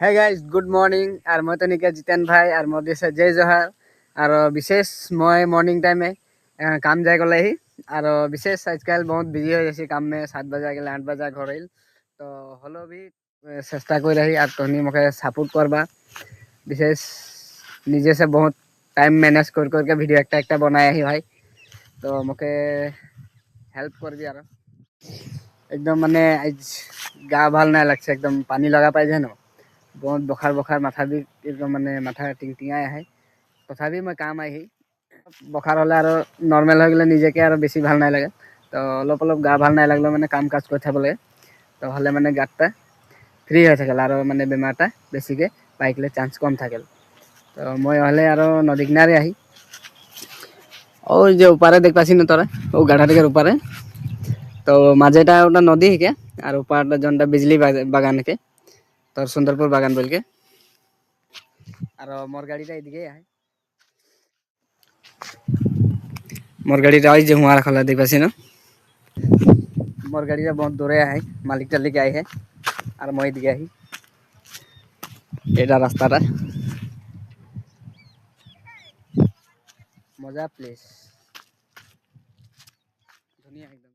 hey guys good morning আৰু মই তেনেকৈ জিতেন ভাই আৰু মই দিছে জয় জহাৰ আৰু বিশেষ মই মৰ্নিং টাইমে কাম যাই গ'লেহি আৰু বিশেষ আজকাল বহুত বিজি হৈ গৈছে কাম में 7 बजा गए 8 बजा घर आइल तो হলো भी চেষ্টা কৰি रही আর তহনি মোকে সাপোর্ট করবা বিশেষ নিজে से बहुत टाइम मैनेज करके वीडियो একটা একটা বনাই আহি ভাই তো মোকে হেল্প করবি আর একদম মানে আজ গা ভাল নাই লাগছে একদম পানী লগা পাই যায় ন बहुत বখাৰ বখাৰ মাথা বিষ একদম মানে মাথা টিংটিঙাই আহে তথাপি মই কাম আহি বখাৰ হ'লে আৰু নৰ্মেল হৈ গ'লে নিজকে আৰু বেছি ভাল নাই লাগে তো অলপ অলপ গা ভাল নাই লাগলেও মানে কাম কাজ কৰি থাকিব লাগে তো হ'লে মানে গাতটা ফ্ৰী হৈ থাকিল আৰু মানে বেমাৰটা বেছিকৈ পাই গ'লে চান্স কম থাকিল তো মই হ'লে আৰু নদী কিনারে আহি ওই যে উপারে দেখ পাচ্ছি না তোরা ও গাঢ়া থেকে উপারে তো মাঝেটা ওটা নদী হিকে আর উপারটা জনটা বিজলি বাগান হিকে তোর সুন্দরপুর বাগান বলকে আর মোর গাড়িটা এদিকে আয় মোর গাড়িটা ওই যে হুয়া রাখা দেখ পাচ্ছি না মোর গাড়িটা বহুত দূরে আহে মালিকটা লিখে আই হে আর মই এদিকে আহি এটা রাস্তাটা মজা প্লেস ধুনিয়া একদম